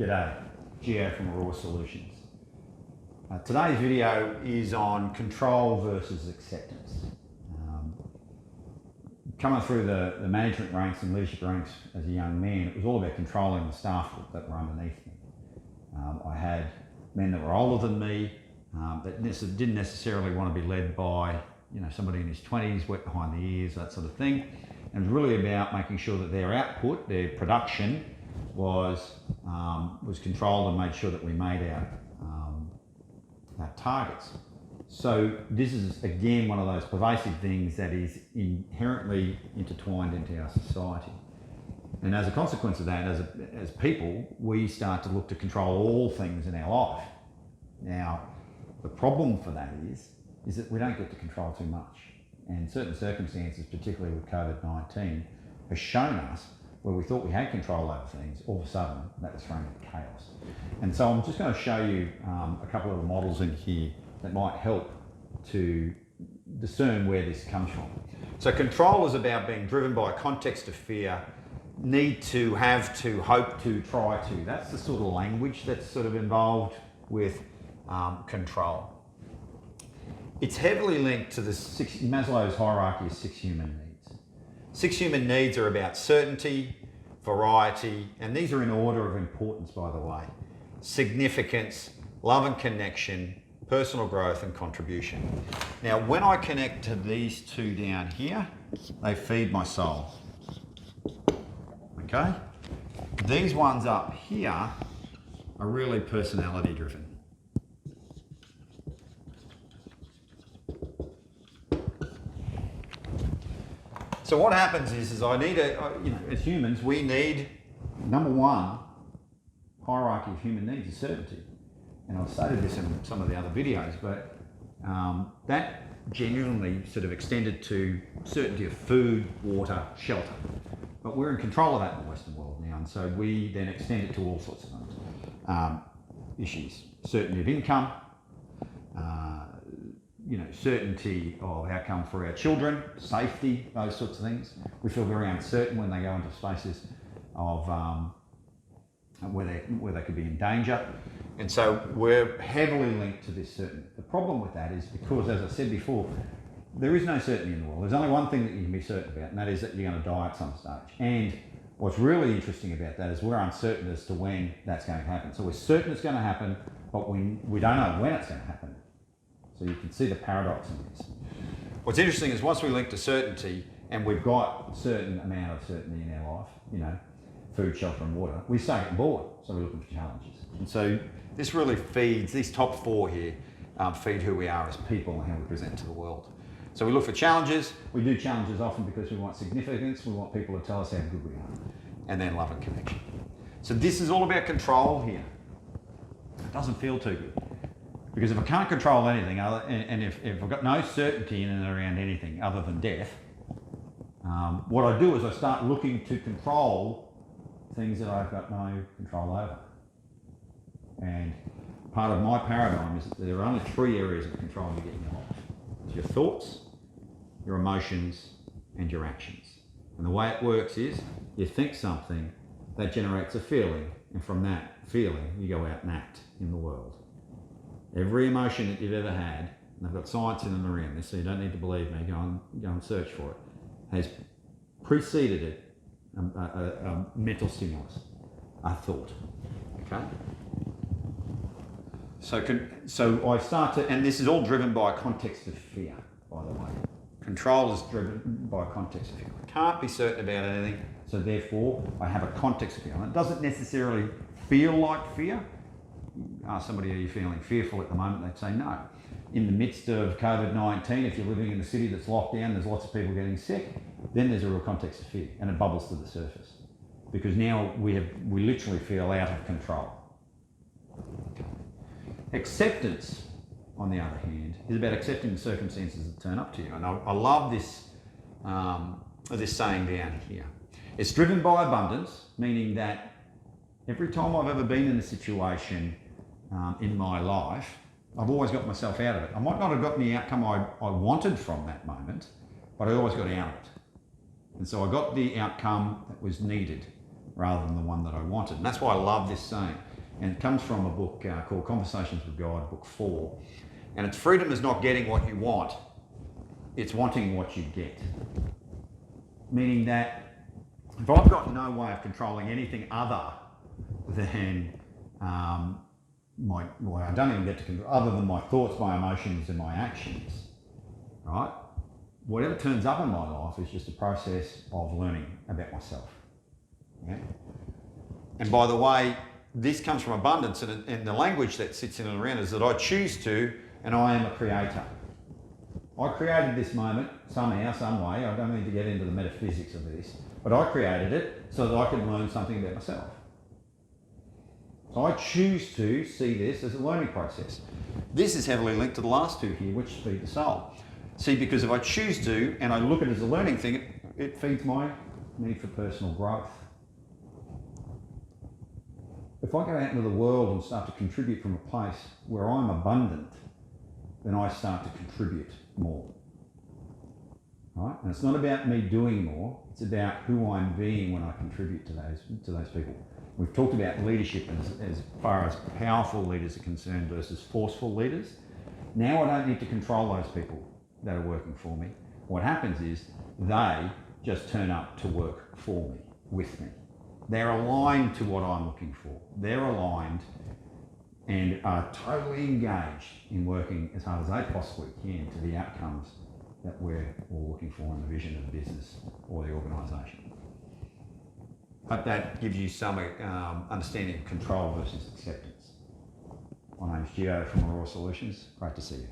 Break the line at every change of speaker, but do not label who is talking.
G'day, Gio from Raw Solutions. Today's video is on control versus acceptance. Coming through the management ranks and leadership ranks as a young man, it was all about controlling the staff that were underneath me. I had men that were older than me that didn't necessarily want to be led by somebody in his 20s, wet behind the ears, that sort of thing. And it was really about making sure that their output, their production, was controlled and made sure that we made our targets. So this is again one of those pervasive things that is inherently intertwined into our society. And as a consequence of that, as people, we start to look to control all things in our life. Now, the problem for that is that we don't get to control too much. And certain circumstances, particularly with COVID-19, has shown us where we thought we had control over things, all of a sudden that was thrown into chaos. And so I'm just going to show you a couple of the models in here that might help to discern where this comes from. So control is about being driven by a context of fear, need to, have to, hope to, try to. That's the sort of language that's sort of involved with control. It's heavily linked to Maslow's hierarchy of 6 human needs. 6 human needs are about certainty, variety, and these are in order of importance, by the way. Significance, love and connection, personal growth and contribution. Now, when I connect to these two down here, they feed my soul. Okay? These ones up here are really personality driven. So what happens is I need as humans, we need, number one, hierarchy of human needs is certainty. And I've stated this in some of the other videos, but that genuinely sort of extended to certainty of food, water, shelter. But we're in control of that in the Western world now, and so we then extend it to all sorts of issues. Certainty of income, certainty of outcome for our children, safety, those sorts of things. We feel very uncertain when they go into spaces of where they could be in danger. And so we're heavily linked to this certainty. The problem with that is because, as I said before, there is no certainty in the world. There's only one thing that you can be certain about, and that is that you're going to die at some stage. And what's really interesting about that is we're uncertain as to when that's going to happen. So we're certain it's going to happen, but we don't know when it's going to happen. So you can see the paradox in this. What's interesting is once we link to certainty, and we've got a certain amount of certainty in our life, food, shelter and water, we start getting bored, so we're looking for challenges. And so this really feeds, these top 4 here, feed who we are as people and how we present to the world. So we look for challenges. We do challenges often because we want significance, we want people to tell us how good we are, and then love and connection. So this is all about control here. It doesn't feel too good. Because if I can't control anything, and if I've got no certainty in and around anything other than death, what I do is I start looking to control things that I've got no control over. And part of my paradigm is that there are only 3 areas of control you get in your life. It's your thoughts, your emotions, and your actions. And the way it works is you think something, that generates a feeling, and from that feeling you go out and act in the world. Every emotion that you've ever had, and I've got science in and around this, so you don't need to believe me, go and search for it, has preceded it a mental stimulus, a thought. Okay? So I start to, and this is all driven by a context of fear, by the way. Control is driven by a context of fear. I can't be certain about anything, so therefore I have a context of fear. And it doesn't necessarily feel like fear. Ask somebody, are you feeling fearful at the moment? They'd say no. In the midst of COVID-19, if you're living in a city that's locked down, there's lots of people getting sick, then there's a real context of fear, and it bubbles to the surface. Because now we literally feel out of control. Okay. Acceptance, on the other hand, is about accepting the circumstances that turn up to you. And I love this, this saying down here. It's driven by abundance, meaning that every time I've ever been in a situation in my life, I've always got myself out of it. I might not have gotten the outcome I wanted from that moment, but I always got out of it. And so I got the outcome that was needed rather than the one that I wanted. And that's why I love this saying. And it comes from a book called Conversations with God, book 4. And it's freedom is not getting what you want, it's wanting what you get. Meaning that if I've got no way of controlling anything other than I don't even get to control, other than my thoughts, my emotions and my actions, right? Whatever turns up in my life is just a process of learning about myself. Okay? And by the way, this comes from abundance, and the language that sits in and around is that I choose to, and I am a creator. I created this moment somehow, some way. I don't need to get into the metaphysics of this, but I created it so that I can learn something about myself. So I choose to see this as a learning process. This is heavily linked to the last two here, which feed the soul. See, because if I choose to, and I look at it as a learning thing, it feeds my need for personal growth. If I go out into the world and start to contribute from a place where I'm abundant, then I start to contribute more. Right? And it's not about me doing more, it's about who I'm being when I contribute to those people. We've talked about leadership as far as powerful leaders are concerned versus forceful leaders. Now I don't need to control those people that are working for me. What happens is they just turn up to work for me, with me. They're aligned to what I'm looking for. They're aligned and are totally engaged in working as hard as they possibly can to the outcomes that we're all looking for in the vision of the business or the organisation. Hope that gives you some understanding of control versus acceptance. My name's Gio from Aurora Solutions. Great to see you.